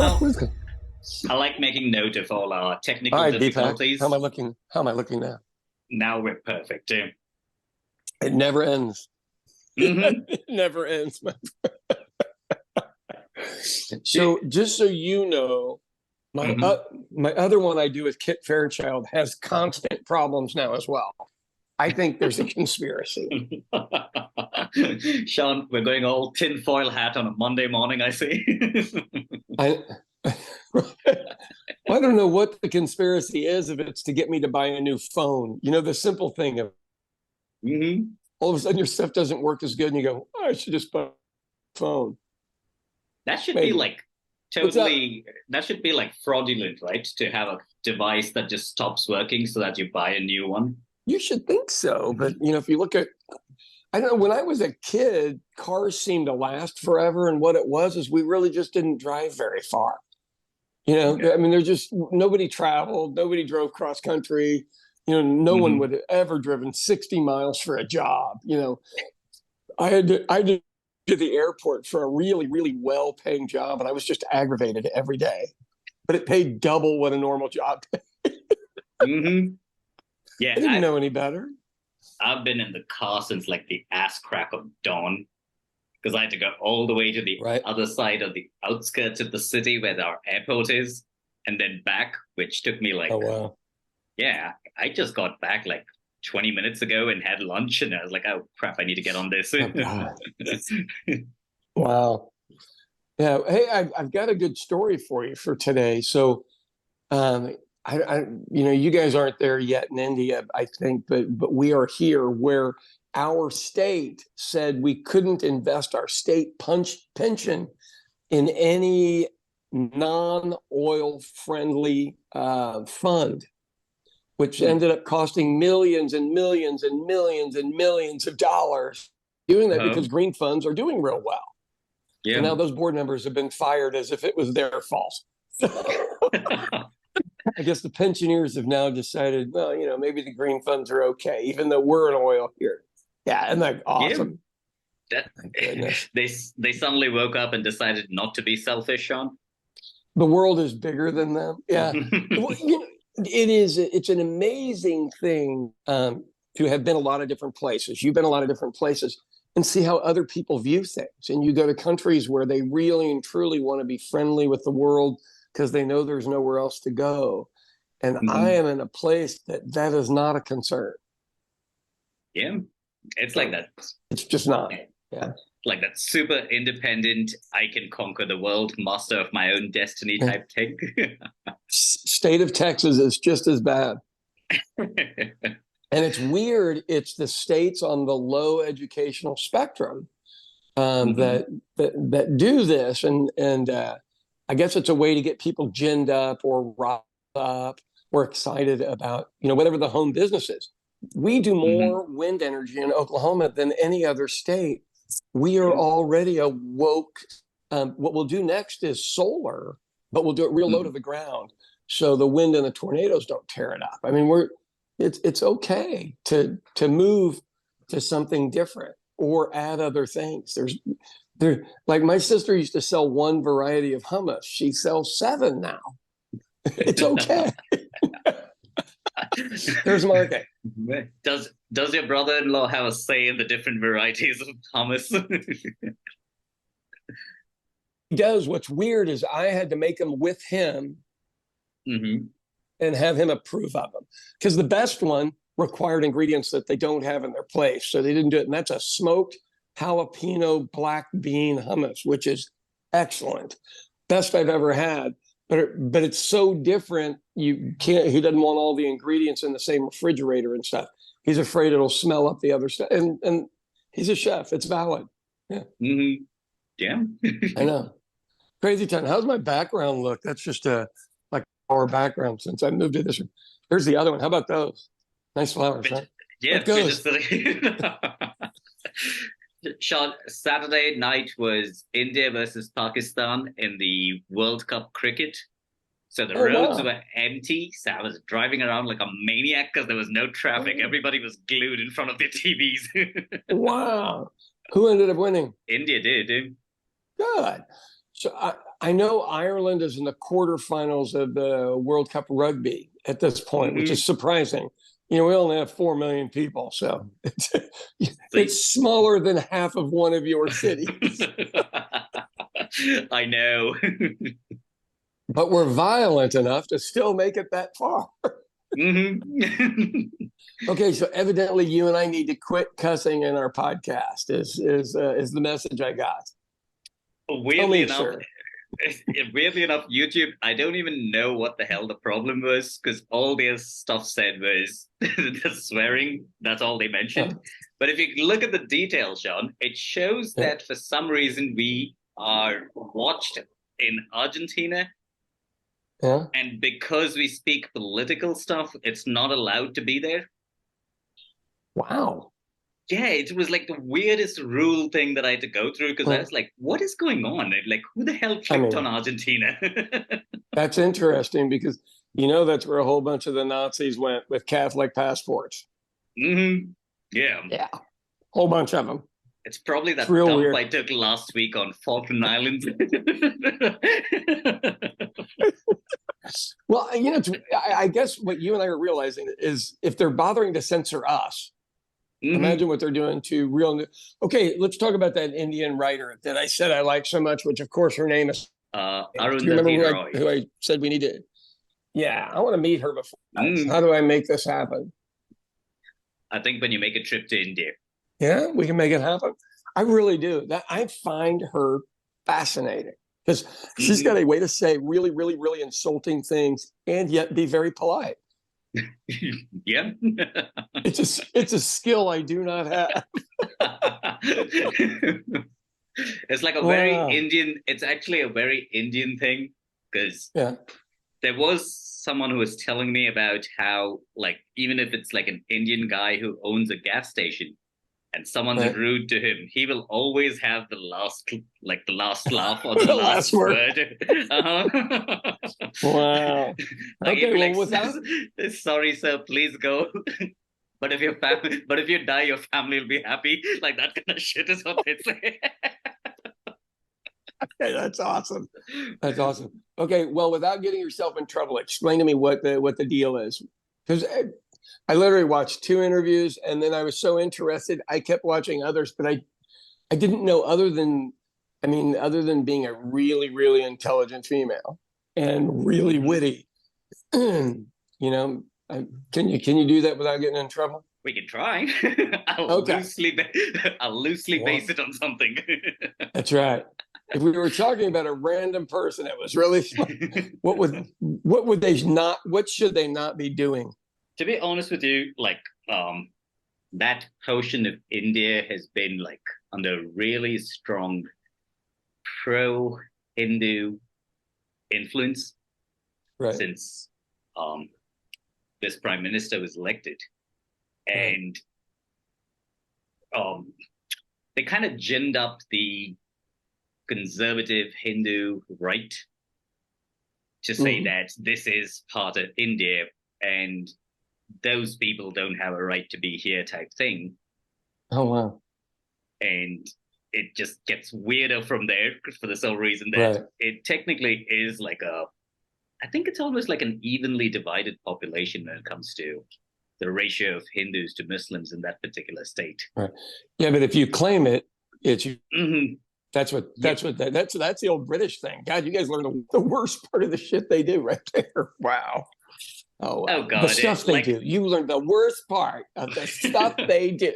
How What's going- I like making note of all our All technical right, Deepak. How am difficulties. I looking? How am I looking now? Now we're perfect too. It never ends. Hmm. It never ends. So, just so you know, my Hmm. my other one I do with Kit Fairchild has constant problems now as well. I think there's a conspiracy. Sean, we're going all tinfoil hat on a Monday morning, I see. I I don't know what the conspiracy is, if it's to get me to buy a new phone. You know, the simple thing of Hmm. all of a sudden your stuff doesn't work as good, and you go, oh, I should just buy a phone. That should be Maybe. like What's up? that should be like fraudulent, right? To have a device that just stops working so that you buy a new one. You should think so, but you know, if you look at, I don't know, when I was a kid, cars seemed to last forever, and what it was is we really just didn't drive very far. You know, Okay. I mean, there's just nobody traveled, nobody drove cross country. You know, no one Hmm. would have ever driven 60 miles for a job. You know, I had to to the airport for a really, really well paying job, and I was just aggravated every day. But it paid double what a normal job paid. Hmm. Yeah, I didn't know any better. I've been in the car since like the ass crack of dawn because I had to go all the way to the Right. other side of the outskirts of the city where our airport is, and then back, which took me Oh, like, wow. yeah, I just got back like 20 minutes ago and had lunch, and I was like, oh crap, I need to get on this. Oh, God. Wow. Yeah. Hey, I've got a good story for you for today. So, um, I, you know, you guys aren't there yet in India, I think, but we are here where our state said we couldn't invest our state pension in any non-oil friendly fund, which Hmm. ended up costing millions and millions and millions and millions of dollars doing that Oh, because green funds are doing real well. So yeah. now those board members have been fired as if it was their fault. I guess the pensioners have now decided, well, you know, maybe the green funds are okay, even though we're in oil here. Yeah, isn't that Yeah, awesome? that Thank goodness. they suddenly woke up and decided not to be selfish, Sean. The world is bigger than them. Yeah. Well, you know, it is, it's an amazing thing to have been a lot of different places. You've been a lot of different places and see how other people view things. And you go to countries where they really and truly want to be friendly with the world because they know there's nowhere else to go. And I Hmm. am in a place that is not a concern. Yeah, it's like So that. it's just not. Yeah. Like that super independent, I can conquer the world, master of my own destiny Yeah. type thing. State of Texas is just as bad. And it's weird. It's the states on the low educational spectrum Hmm. that do this, and I guess it's a way to get people ginned up or riled up or excited about whatever the home business is. We do Hmm. more wind energy in Oklahoma than any other state. We are Yeah. already a woke. What we'll do next is solar, but we'll do it real low to Hmm. the ground, so the wind and the tornadoes don't tear it up. I mean, it's okay to move to something different or add other things. There, like my sister used to sell one variety of hummus. She sells seven now. It's okay. There's market. Does your brother-in-law have a say in the different varieties of hummus? He does. What's weird is I had to make them with him Hmm. and have him approve of them because the best one required ingredients that they don't have in their place, so they didn't do it. And that's a smoked jalapeno black bean hummus, which is excellent, best I've ever had. But it's so different. You can't. He doesn't want all the ingredients in the same refrigerator and stuff. He's afraid it'll smell up the other stuff. And he's a chef. It's valid. Yeah, Hmm. Yeah. I know. Crazy time. How's my background look? That's just a like our background since I moved to this one. There's the other one. How about those? Nice flowers, But right? yeah, What we're just goes? Sean, Saturday night was India versus Pakistan in the World Cup cricket. So the Oh, roads wow. were empty. So I was driving around like a maniac because there was no traffic. Everybody was glued in front of their TVs. Wow. Who ended up winning? India did. Good. So I know Ireland is in the quarterfinals of the World Cup Rugby at this point, which is surprising. We only have 4 million people, so it's smaller than half of one of your cities. I know. But we're violent enough to still make it that far. Okay, so evidently you and I need to quit cussing in our podcast is the message I got. Weirdly enough, YouTube, I don't even know what the hell the problem was, because all their stuff said was the swearing. That's all they mentioned. But if you look at the details, Sean, it shows that for some reason we are watched in Argentina. Yeah. And because we speak political stuff, it's not allowed to be there. Wow. Yeah, it was like the weirdest rule thing that I had to go through, because I was like, what is going on? Like, who the hell clicked on Argentina? That's interesting, because that's where a whole bunch of the Nazis went with Catholic passports. Yeah. Yeah. Whole bunch of them. It's probably that dump weird. I took last week on Falkland Islands. Well, I guess what you and I are realizing is if they're bothering to censor us, imagine what they're doing to real. Okay, let's talk about that Indian writer that I said I like so much, which of course her name is Aurndhati. Do you remember who I said we need to? Yeah, I want to meet her before. How do I make this happen? I think when you make a trip to India. Yeah, we can make it happen. I really do. That I find her fascinating, because she's got a way to say really, really, really insulting things and yet be very polite. Yeah. It's a skill I do not have. It's like a very Indian, it's actually a very Indian thing, because there was someone who was telling me about how, like, even if it's like an Indian guy who owns a gas station and someone's rude to him, he will always have the last laugh or the last word. Wow. Okay, sorry, sir, please go. But if you die, your family will be happy. Like, that kind of shit is what they say. Okay, that's awesome. That's awesome. Okay, well, without getting yourself in trouble, explain to me what the deal is, because I literally watched 2 interviews, and then I was so interested, I kept watching others, but I didn't know other than being a really, really intelligent female and really witty. Can you do that without getting in trouble? We can try. I'll loosely base it on something. That's right. If we were talking about a random person that was really smart, what should they not be doing? To be honest with you, like, that portion of India has been like under really strong pro-Hindu influence since this prime minister was elected. And they kind of ginned up the conservative Hindu right to say that this is part of India and those people don't have a right to be here type thing. Oh, wow. And it just gets weirder from there for the sole reason that it technically is like I think it's almost like an evenly divided population when it comes to the ratio of Hindus to Muslims in that particular state. Right. Yeah, but if you claim it, it's that's the old British thing. God, you guys learn the worst part of the shit they do right there. Wow. Oh God! The stuff they do. You learn the worst part of the stuff they do.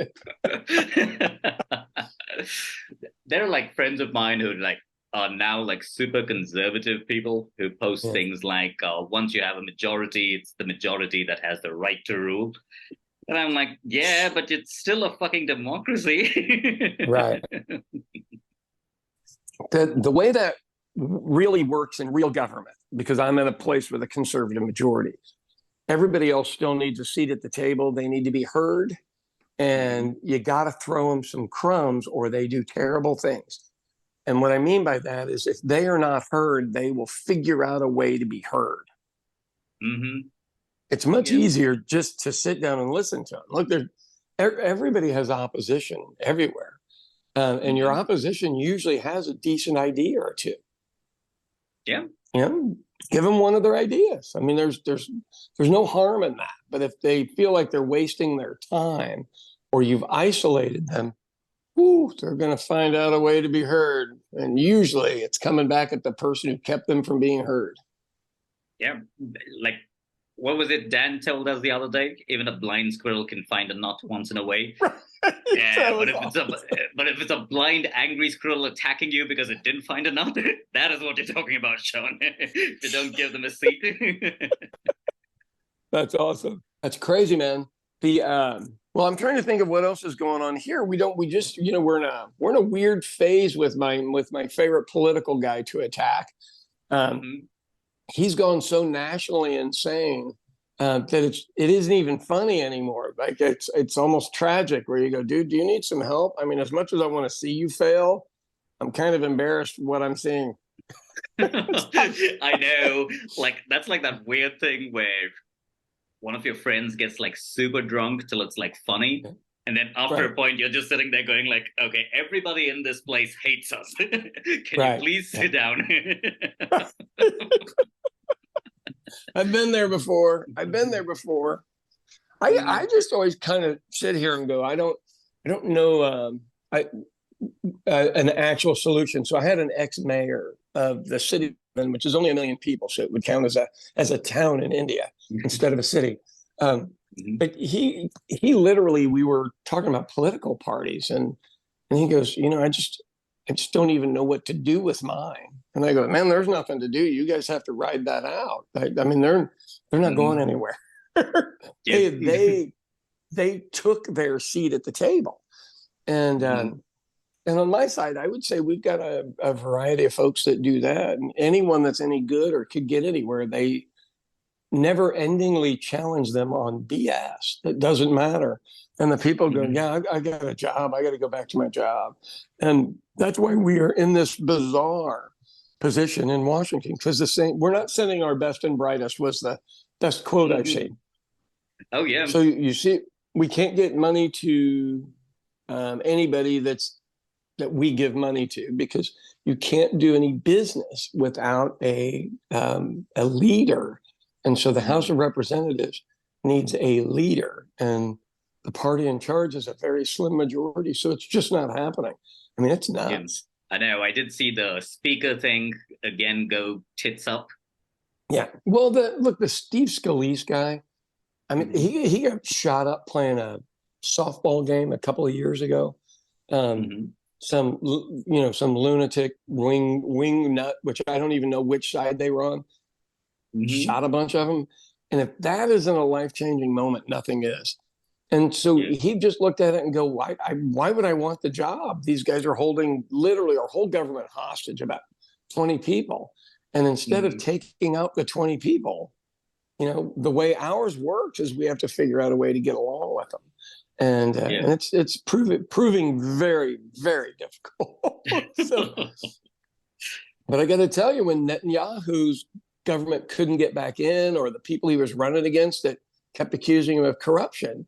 They're like friends of mine who are now like super conservative people who post things like, once you have a majority, it's the majority that has the right to rule. And I'm like, yeah, but it's still a fucking democracy. Right. The way that really works in real government, because I'm in a place with a conservative majority, everybody else still needs a seat at the table. They need to be heard. And you got to throw them some crumbs or they do terrible things. And what I mean by that is if they are not heard, they will figure out a way to be heard. Mm-hmm. It's much easier just to sit down and listen to them. Look, everybody has opposition everywhere. And your opposition usually has a decent idea or two. Yeah. Give them one of their ideas. I mean, there's no harm in that. But if they feel like they're wasting their time or you've isolated them, they're going to find out a way to be heard. And usually it's coming back at the person who kept them from being heard. Yeah. Like, what was it Dan told us the other day? Even a blind squirrel can find a nut once in a way. Yeah, but if it's a blind, angry squirrel attacking you because it didn't find a nut, that is what you're talking about, Sean. If you don't give them a seat. That's awesome. That's crazy, man. Well, I'm trying to think of what else is going on here. We're in a weird phase with my favorite political guy to attack. He's gone so nationally insane that it isn't even funny anymore. Like it's almost tragic where you go, dude, do you need some help? I mean, as much as I want to see you fail, I'm kind of embarrassed what I'm seeing. I know. Like, that's like that weird thing where one of your friends gets like super drunk till it's like funny. And then after a point, you're just sitting there going like, okay, everybody in this place hates us. Can you please sit down? I've been there before. I just always kind of sit here and go, I don't know an actual solution. So I had an ex-mayor of the city, which is only 1 million people, so it would count as a town in India instead of a city. But he literally, we were talking about political parties, and he goes, I just don't even know what to do with mine. And I go, man, there's nothing to do. You guys have to ride that out. I mean, they're not going anywhere. They took their seat at the table, and on my side, I would say we've got a variety of folks that do that. And anyone that's any good or could get anywhere, they never endingly challenge them on BS. It doesn't matter. And the people go, yeah, I got a job. I got to go back to my job. And that's why we are in this bizarre position in Washington, because we're not sending our best and brightest was the best quote I've seen. Oh, yeah. So you see, we can't get money to anybody that we give money to, because you can't do any business without a leader. And so the House of Representatives needs a leader, and the party in charge is a very slim majority. So it's just not happening. I mean, it's nuts. Yes. I know. I did see the speaker thing again go tits up. Yeah. Well, the Steve Scalise guy, I mean, he got shot up playing a softball game a couple of years ago. Some lunatic wing nut, which I don't even know which side they were on, shot a bunch of them. And if that isn't a life-changing moment, nothing is. And so he just looked at it and go, why would I want the job? These guys are holding literally our whole government hostage, about 20 people. And instead of taking out the 20 people, the way ours works is we have to figure out a way to get along with them. And it's proving very, very difficult. But I got to tell you, when Netanyahu's government couldn't get back in, or the people he was running against that kept accusing him of corruption,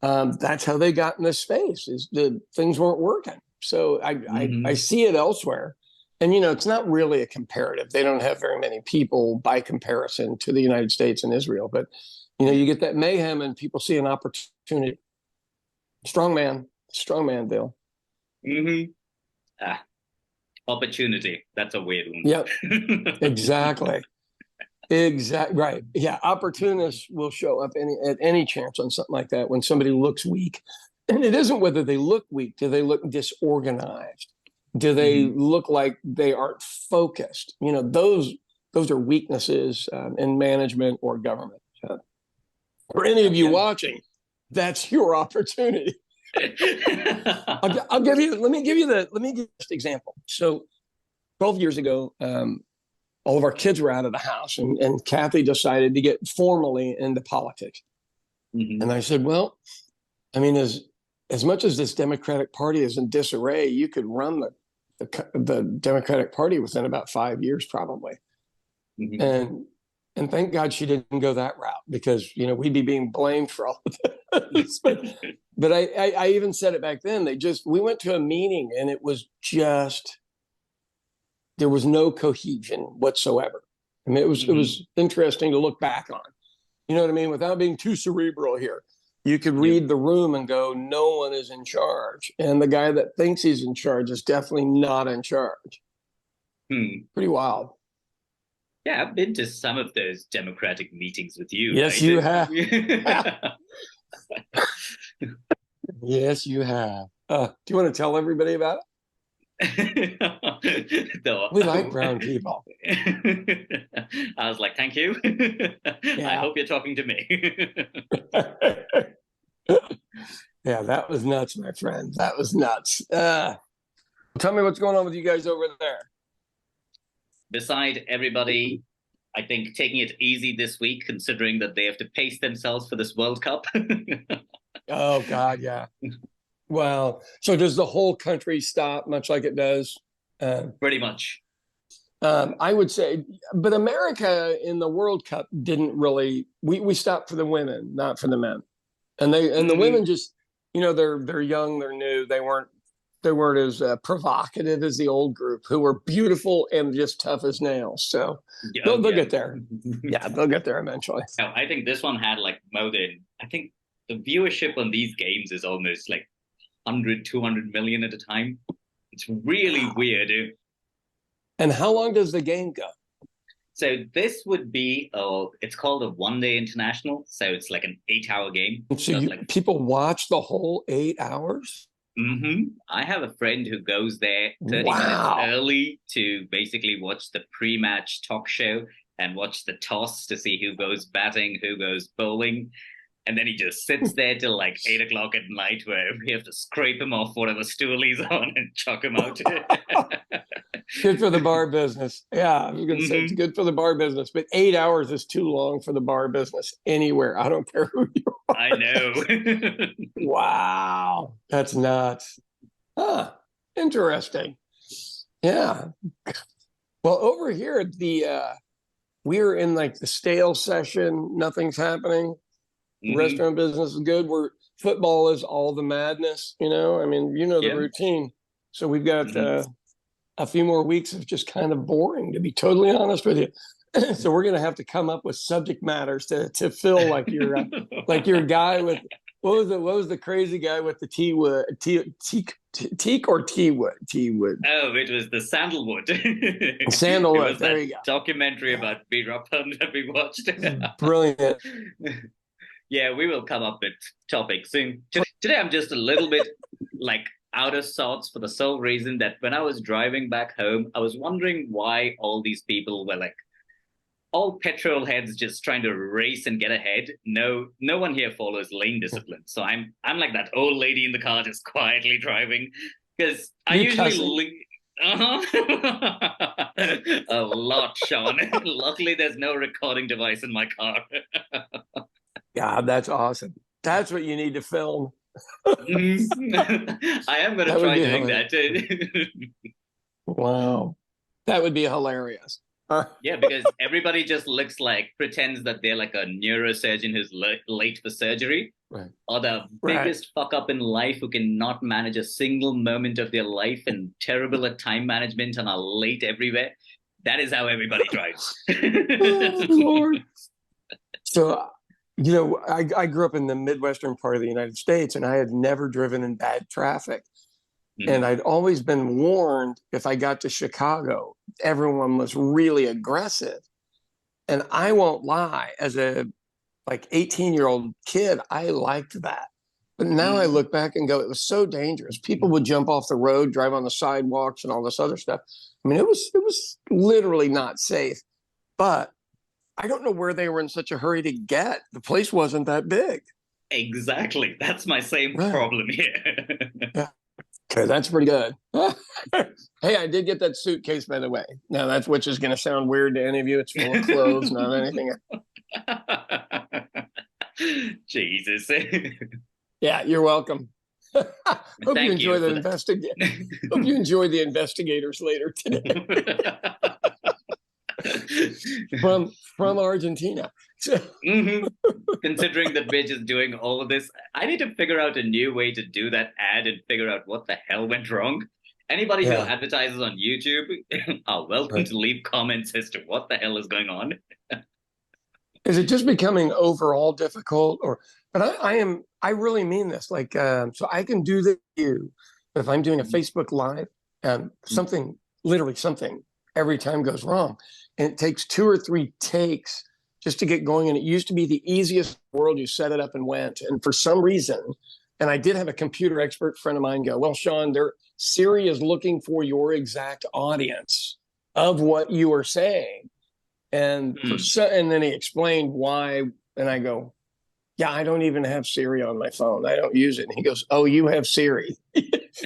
that's how they got in this space, is the things weren't working. So I see it elsewhere. And, it's not really a comparative. They don't have very many people by comparison to the United States and Israel. But, you get that mayhem and people see an opportunity. Strong man, Bill. Opportunity. That's a weird one. Yep, exactly. Right. Yeah. Opportunists will show up at any chance on something like that when somebody looks weak. And it isn't whether they look weak. Do they look disorganized? Do they look like they aren't focused? Those are weaknesses in management or government. For any of you watching, that's your opportunity. Let me give you this example. So 12 years ago, all of our kids were out of the house, and Kathy decided to get formally into politics. And I said, well, I mean, as much as this Democratic Party is in disarray, you could run the Democratic Party within about 5 years, probably. And thank God she didn't go that route, because, we'd be being blamed for all of this. But I even said it back then. We went to a meeting, and it was just there was no cohesion whatsoever. I mean, it was interesting to look back on. You know what I mean? Without being too cerebral here, you could read the room and go, no one is in charge. And the guy that thinks he's in charge is definitely not in charge. Pretty wild. Yeah, I've been to some of those democratic meetings with you. Yes, you have. Yes, you have. Do you want to tell everybody about it? We like brown people. I was like, thank you. I hope you're talking to me. Yeah, that was nuts, my friend. That was nuts. Tell me what's going on with you guys over there. Beside everybody, I think taking it easy this week, considering that they have to pace themselves for this World Cup. Oh, God, yeah. Well, so does the whole country stop, much like it does? Pretty much. I would say, but America in the World Cup didn't really. We stopped for the women, not for the men, and the women just, they're young, they're new, they weren't as provocative as the old group, who were beautiful and just tough as nails. So they'll get there. Yeah, they'll get there eventually. I think this one had like more than, I think the viewership on these games is almost like 100, 200 million at a time. It's really weird. And how long does the game go? So this would be, it's called a one-day international. So it's like an 8-hour game. So people watch the whole 8 hours? I have a friend who goes there 30 minutes early to basically watch the pre-match talk show and watch the toss to see who goes batting, who goes bowling. And then he just sits there till like 8 o'clock at night, where we have to scrape him off whatever stool he's on and chuck him out. Good for the bar business. Yeah, I was going to say it's good for the bar business, but 8 hours is too long for the bar business anywhere. I don't care who you are. I know. Wow, that's nuts. Interesting. Yeah. Well, over here at we're in like the stale session. Nothing's happening. Restaurant business is good. Football is all the madness, I mean, the routine. So we've got a few more weeks of just kind of boring, to be totally honest with you. So we're going to have to come up with subject matters to fill like your guy with, what was the crazy guy with the teak or tea wood? Oh, it was the sandalwood. Sandalwood. There you go. Documentary about B. Rappan that we watched. Brilliant. Yeah, we will come up with topics soon. Today, I'm just a little bit like out of sorts for the sole reason that when I was driving back home, I was wondering why all these people were like all petrol heads just trying to race and get ahead. No one here follows lane discipline. So I'm like that old lady in the car just quietly driving, because I usually a lot, Sean. Luckily, there's no recording device in my car. God, that's awesome. That's what you need to film. I am going to try doing that. Wow. That would be hilarious. Yeah, because everybody just pretends that they're like a neurosurgeon who's late for surgery, or the biggest fuck up in life who cannot manage a single moment of their life and terrible at time management and are late everywhere. That is how everybody drives. Oh, Lord. So, I grew up in the Midwestern part of the United States, and I had never driven in bad traffic. And I'd always been warned if I got to Chicago, everyone was really aggressive. And I won't lie, as a 18-year-old kid, I liked that. But now I look back and go, it was so dangerous. People would jump off the road, drive on the sidewalks and all this other stuff. I mean, it was literally not safe. But I don't know where they were in such a hurry to get. The place wasn't that big. Exactly. That's my same problem here. Yeah. Okay, that's pretty good. Hey, I did get that suitcase, by the way. Now, which is going to sound weird to any of you. It's full of clothes, not anything. Jesus. Yeah, you're welcome. Hope you enjoy the investigators later today. from Argentina. Considering that we're just doing all of this, I need to figure out a new way to do that ad and figure out what the hell went wrong. Anybody who advertises on YouTube are welcome to leave comments as to what the hell is going on. Is it just becoming overall difficult, but I really mean this. Like, so I can do the view, but if I'm doing a Facebook Live, something every time goes wrong, and it takes 2 or 3 takes just to get going. And it used to be the easiest in the world. You set it up and went. And for some reason, and I did have a computer expert friend of mine go, well, Sean, Siri is looking for your exact audience of what you are saying. And and then he explained why. And I go, yeah, I don't even have Siri on my phone. I don't use it. And he goes, oh, you have Siri.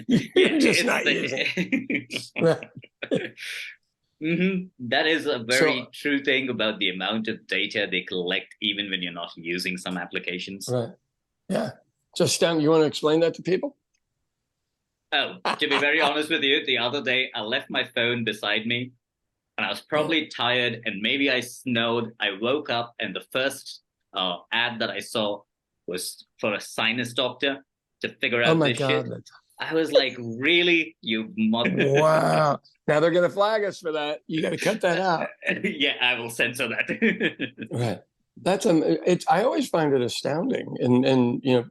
You're just not using it. That is a very true thing about the amount of data they collect, even when you're not using some applications. Right. Yeah. Just you want to explain that to people? Oh, to be very honest with you, the other day I left my phone beside me and I was probably tired and maybe I snowed. I woke up and the first ad that I saw was for a sinus doctor to figure out this shit. I was like, really? You mother... Wow. Now they're going to flag us for that. You got to cut that out. Yeah, I will censor that. Right. That's I always find it astounding. And you know,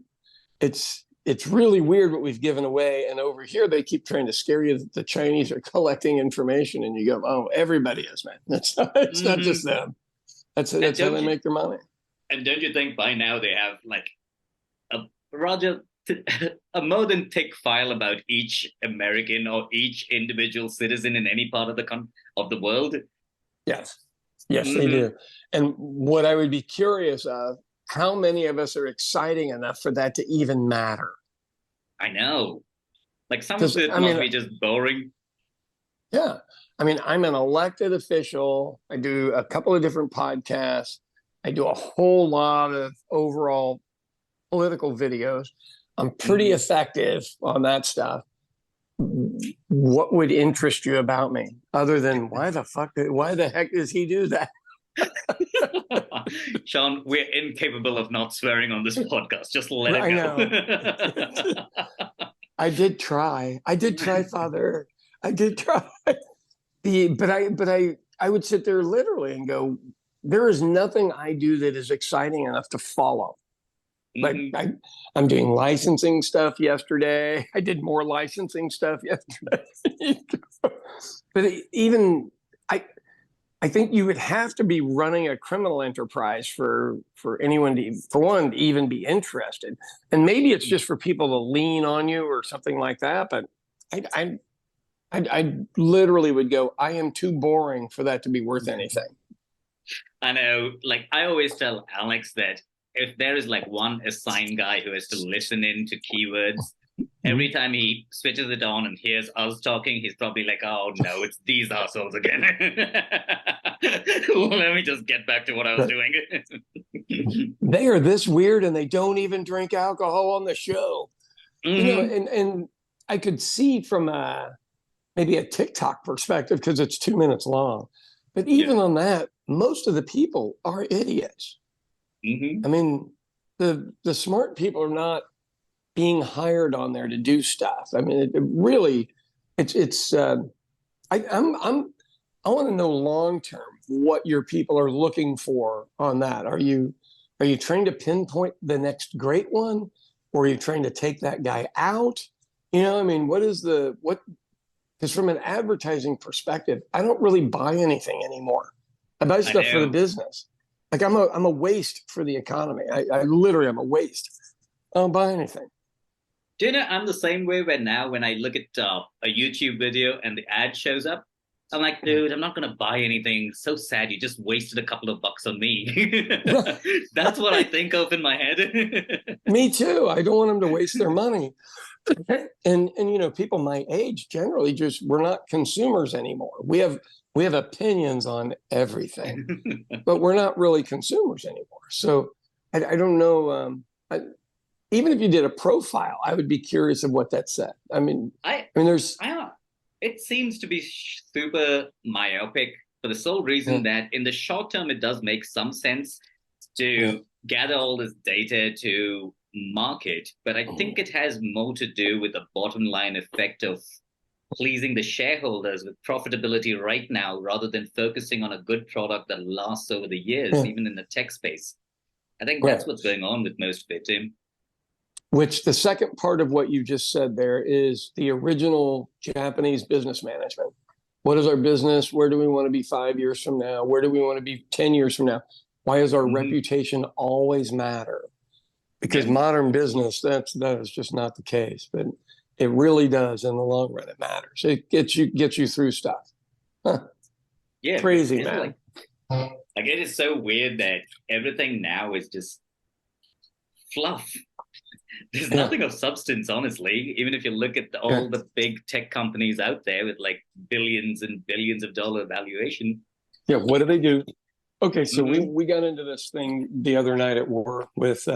it's really weird what we've given away. And over here, they keep trying to scare you that the Chinese are collecting information. And you go, oh, everybody is, man. It's not just them. That's how they make their money. And don't you think by now they have like a more than thick file about each American or each individual citizen in any part of the world? Yes. Yes, they do. And what I would be curious of, how many of us are exciting enough for that to even matter? I know. Like some of it must be just boring. Yeah. I mean, I'm an elected official. I do a couple of different podcasts. I do a whole lot of overall political videos. I'm pretty effective on that stuff. What would interest you about me other than why the heck does he do that? Sean, we're incapable of not swearing on this podcast. Just let it go. I did try, Father. I did try. But I would sit there literally and go, there is nothing I do that is exciting enough to follow. Like I'm doing licensing stuff yesterday. I did more licensing stuff yesterday. But even I think you would have to be running a criminal enterprise for anyone to even be interested. And maybe it's just for people to lean on you or something like that. But I literally would go, I am too boring for that to be worth anything. I know. Like I always tell Alex that if there is like one assigned guy who has to listen in to keywords, every time he switches it on and hears us talking, he's probably like, oh no, it's these assholes again. Let me just get back to what I was doing. They are this weird and they don't even drink alcohol on the show. You know, and I could see from maybe a TikTok perspective because it's 2 minutes long. But even on that, most of the people are idiots. I mean, the smart people are not being hired on there to do stuff. I mean, I want to know long term what your people are looking for on that. Are you trying to pinpoint the next great one, or are you trying to take that guy out? You know, I mean, because from an advertising perspective, I don't really buy anything anymore. I buy stuff for the business. Like I'm a waste for the economy. I literally am a waste. I don't buy anything. Do you know, I'm the same way when I look at a YouTube video and the ad shows up, I'm like, dude, I'm not going to buy anything. So sad. You just wasted a couple of bucks on me. That's what I think of in my head. Me too. I don't want them to waste their money. And you know, people my age generally we're not consumers anymore. We have opinions on everything, but we're not really consumers anymore. So I don't know. Even if you did a profile, I would be curious of what that said. I mean, it seems to be super myopic for the sole reason that in the short term, it does make some sense to gather all this data to market. But I think it has more to do with the bottom line effect of pleasing the shareholders with profitability right now rather than focusing on a good product that lasts over the years, even in the tech space. I think that's what's going on with most of it, Tim. Which the second part of what you just said there is the original Japanese business management. What is our business? Where do we want to be 5 years from now? Where do we want to be 10 years from now? Why does our reputation always matter? Because modern business, that is just not the case. But it really does in the long run. It matters. It gets you through stuff. Huh. Yeah, crazy, man. Like it is so weird that everything now is just fluff. There's nothing of substance, honestly. Even if you look at all the big tech companies out there with like billions and billions of dollar valuation. Yeah, what do they do? Okay, so we got into this thing the other night at work with,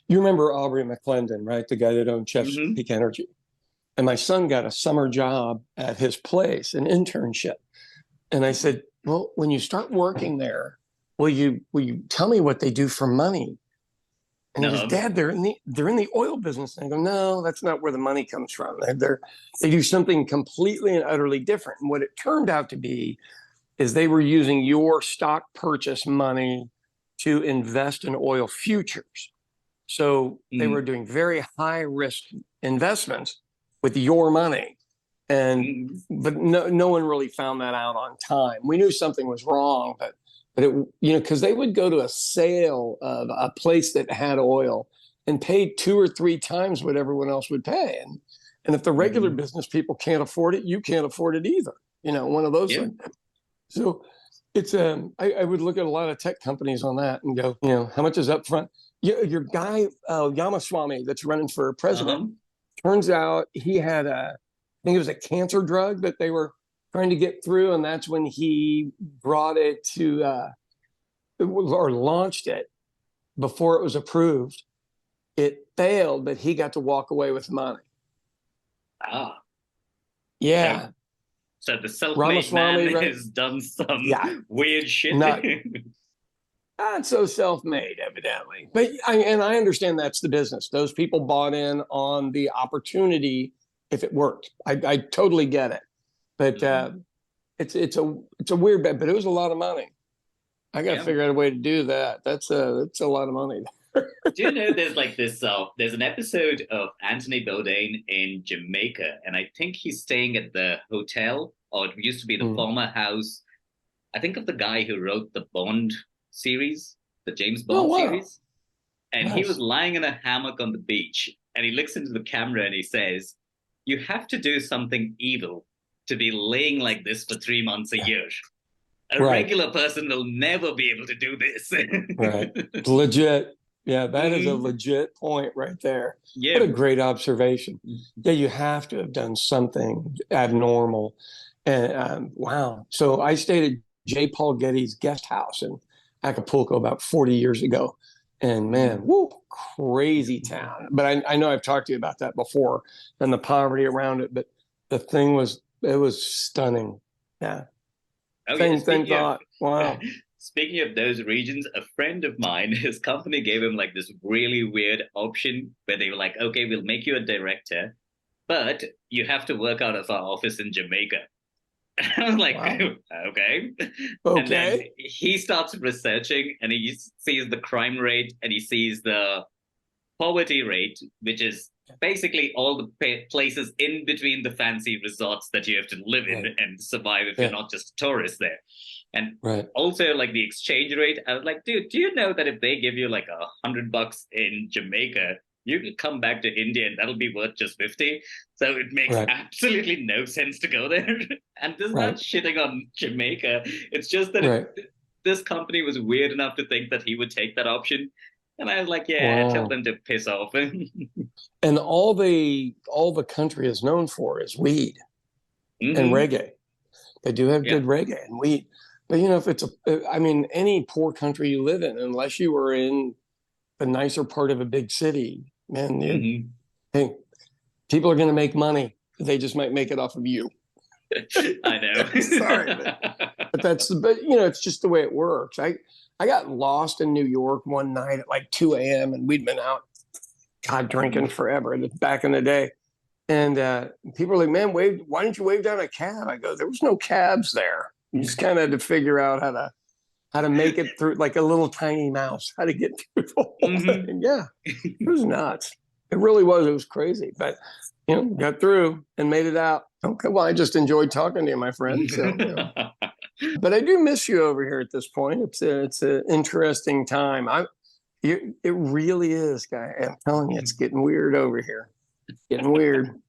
you remember Aubrey McClendon, right? The guy that owned Chesapeake Energy. And my son got a summer job at his place, an internship. And I said, well, when you start working there, will you tell me what they do for money? And he goes, Dad, they're in the oil business. And I go, no, that's not where the money comes from. They do something completely and utterly different. And what it turned out to be is they were using your stock purchase money to invest in oil futures. So they were doing very high risk investments with your money. And but no one really found that out on time. We knew something was wrong, but it, because they would go to a sale of a place that had oil and paid 2 or 3 times what everyone else would pay. And if the regular business people can't afford it, you can't afford it either. One of those things. So it's I would look at a lot of tech companies on that and go, how much is up front? Your guy Yamaswamy that's running for president. Turns out he had I think it was a cancer drug that they were trying to get through, and that's when he brought it to or launched it before it was approved. It failed, but he got to walk away with money. Yeah. So the self-made man has done some weird shit. Not so self-made, evidently. But I understand that's the business. Those people bought in on the opportunity if it worked. I totally get it. But it's a weird bet. But it was a lot of money. I got to figure out a way to do that. That's a lot of money. Do you know there's like this? There's an episode of Anthony Bourdain in Jamaica, and I think he's staying at the hotel, or it used to be the former house. I think of the guy who wrote the Bond series, the James Bond series, and he was lying in a hammock on the beach, and he looks into the camera and he says, "You have to do something evil to be laying like this for 3 months a year. A regular person will never be able to do this." Right, legit. Yeah, that is a legit point right there. Yeah. What a great observation. Yeah, you have to have done something abnormal. And wow. So I stayed at J. Paul Getty's guest house in Acapulco about 40 years ago. And man, crazy town. But I know I've talked to you about that before and the poverty around it. But the thing was stunning. Yeah. Same thought. Wow. Speaking of those regions, a friend of mine, his company gave him like this really weird option where they were like, okay, we'll make you a director, but you have to work out of our office in Jamaica. I was like, okay. And then he starts researching and he sees the crime rate and he sees the poverty rate, which is basically all the places in between the fancy resorts that you have to live in and survive if you're not just a tourist there. And also like the exchange rate, I was like, dude, do you know that if they give you like $100 in Jamaica, you can come back to India and that'll be worth just 50. So it makes absolutely no sense to go there. And this is not shitting on Jamaica. It's just that this company was weird enough to think that he would take that option. And I was like, tell them to piss off. And all the country is known for is weed and reggae. They do have good reggae and weed. But, if it's any poor country you live in, unless you were in the nicer part of a big city, man, hey, people are going to make money. They just might make it off of you. I know. Sorry. But it's just the way it works. I got lost in New York one night at like 2 a.m. and we'd been out, drinking forever back in the day. And people are like, man, why didn't you wave down a cab? I go, there was no cabs there. You just kind of had to figure out how to make it through, like a little tiny mouse, how to get through the whole thing. Yeah, it was nuts. It really was. It was crazy. But, got through and made it out. Okay, well, I just enjoyed talking to you, my friend. So, But I do miss you over here at this point. It's an interesting time. It really is, guy. I'm telling you, it's getting weird over here. Getting weird.